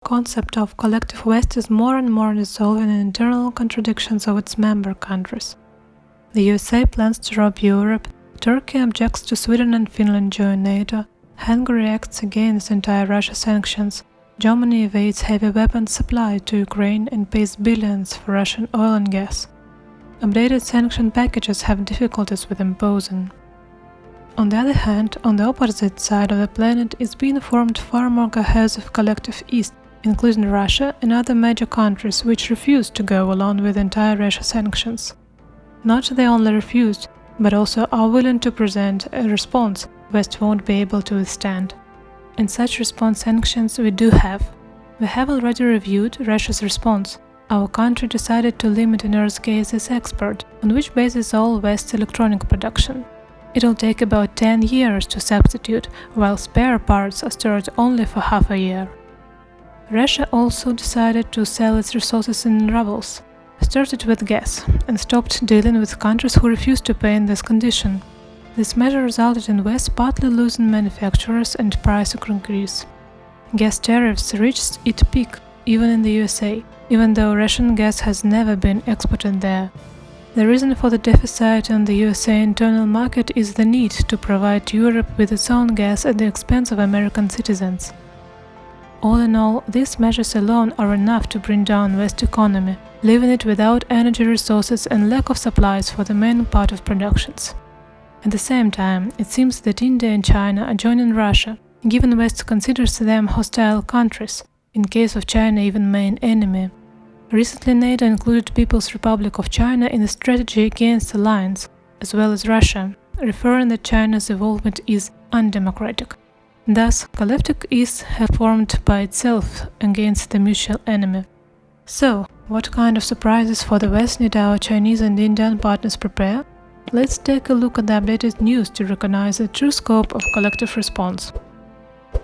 concept of collective West is more and more dissolving in internal contradictions of its member countries. The USA plans to rob Europe, Turkey objects to Sweden and Finland join NATO, Hungary acts against anti-Russia sanctions, Germany evades heavy weapons supply to Ukraine and pays billions for Russian oil and gas. Updated sanction packages have difficulties with imposing. On the other hand, on the opposite side of the planet is being formed far more cohesive collective East, including Russia and other major countries which refused to go along with anti-Russia sanctions. Not they only refused, but also are willing to present a response West won't be able to withstand. And such response sanctions we do have. We have already reviewed Russia's response. Our country decided to limit inert gases export, on which basis all West's electronic production. It'll take about 10 years to substitute, while spare parts are stored only for half a year. Russia also decided to sell its resources in rubles, started with gas, and stopped dealing with countries who refused to pay in this condition. This measure resulted in West partly losing manufacturers and price increase. Gas tariffs reached its peak even in the USA, even though Russian gas has never been exported there. The reason for the deficit on the USA internal market is the need to provide Europe with its own gas at the expense of American citizens. All in all, these measures alone are enough to bring down West economy, leaving it without energy resources and lack of supplies for the main part of productions. At the same time, it seems that India and China are joining Russia, given West considers them hostile countries, in case of China even main enemy. Recently NATO included People's Republic of China in the strategy against alliance, as well as Russia, referring that China's involvement is undemocratic. Thus, collective East have formed by itself against the mutual enemy. So, what kind of surprises for the West need our Chinese and Indian partners prepare? Let's take a look at the updated news to recognize the true scope of collective response.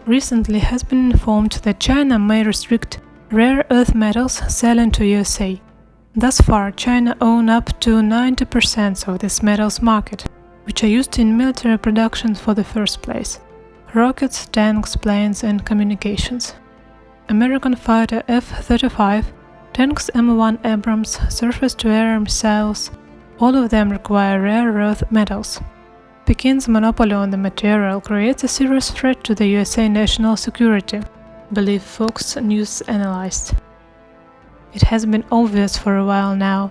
Recently has been informed that China may restrict rare earth metals selling to USA. Thus far, China owns up to 90% of this metals market, which are used in military production for the first place: rockets, tanks, planes and communications. American fighter F-35, tanks M1 Abrams, surface-to-air missiles, all of them require rare earth metals. Pekin's monopoly on the material creates a serious threat to the USA national security, believe Fox News analyst. It has been obvious for a while now.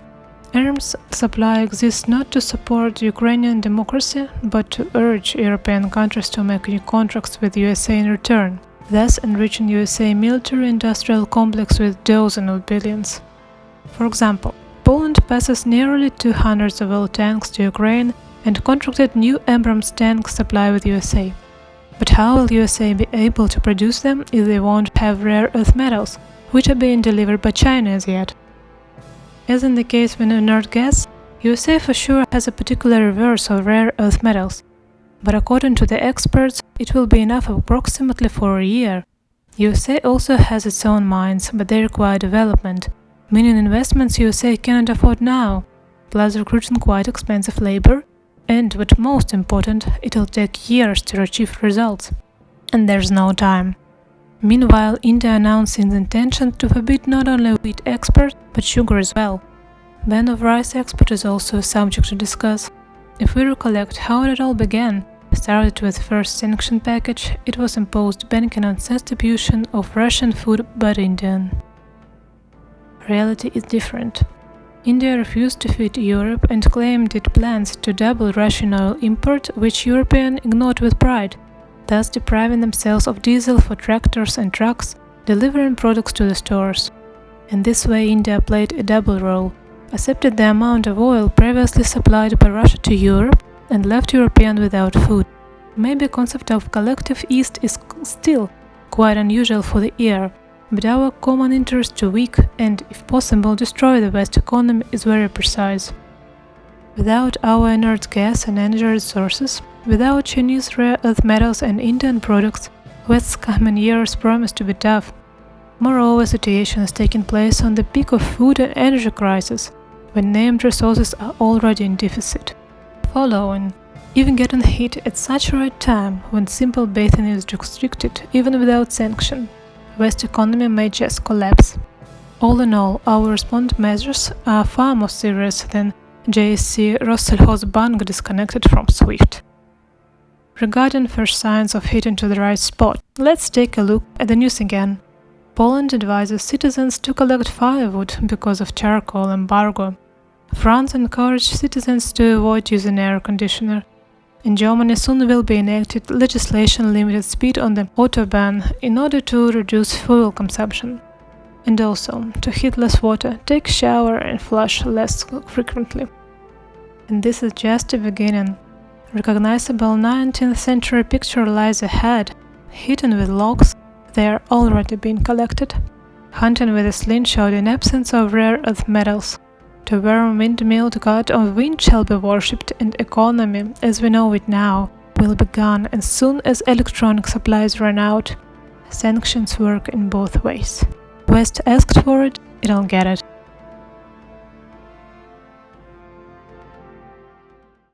Arms supply exists not to support Ukrainian democracy, but to urge European countries to make new contracts with USA in return, thus enriching USA military-industrial complex with dozens of billions. For example, Poland passes nearly 200 of tanks to Ukraine and contracted new Abrams tank supply with USA. But how will USA be able to produce them if they won't have rare earth metals, which are being delivered by China as yet? As in the case with inert gas, USA for sure has a particular reserve of rare earth metals. But according to the experts, it will be enough approximately for a year. USA also has its own mines, but they require development, meaning investments USA cannot afford now, plus recruiting quite expensive labor, and, what most important, it'll take years to achieve results. And there's no time. Meanwhile, India announced its intention to forbid not only wheat export, but sugar as well. Ban of rice export is also a subject to discuss. If we recollect how it all began, started with first sanction package, it was imposed banning on distribution of Russian food by Indian. Reality is different. India refused to feed Europe and claimed it plans to double Russian oil import, which Europeans ignored with pride, thus depriving themselves of diesel for tractors and trucks, delivering products to the stores. In this way, India played a double role, accepted the amount of oil previously supplied by Russia to Europe, and left Europeans without food. Maybe the concept of collective East is still quite unusual for the ear, but our common interest to weak and, if possible, destroy the West economy is very precise. Without our inert gas and energy resources, without Chinese rare earth metals and Indian products, West's coming years promise to be tough. Moreover, the situation is taking place on the peak of food and energy crisis, when named resources are already in deficit. Following, even getting hit at such a right time when simple bathing is restricted, even without sanction. West economy may just collapse. All in all, our response measures are far more serious than JSC Rossellhaus-Bank disconnected from SWIFT. Regarding first signs of hitting to the right spot, let's take a look at the news again. Poland advises citizens to collect firewood because of charcoal embargo. France encourages citizens to avoid using air conditioner. In Germany soon will be enacted legislation limiting speed on the autobahn in order to reduce fuel consumption. And also, to heat less water, take shower and flush less frequently. And this is just the beginning. Recognizable 19th century picture lies ahead. Hidden with logs, they are already being collected. Hunting with a slingshot in absence of rare earth metals. The worm windmilled god of wind shall be worshipped, and economy, as we know it now, will be gone as soon as electronic supplies run out. Sanctions work in both ways. West asked for it, it'll get it.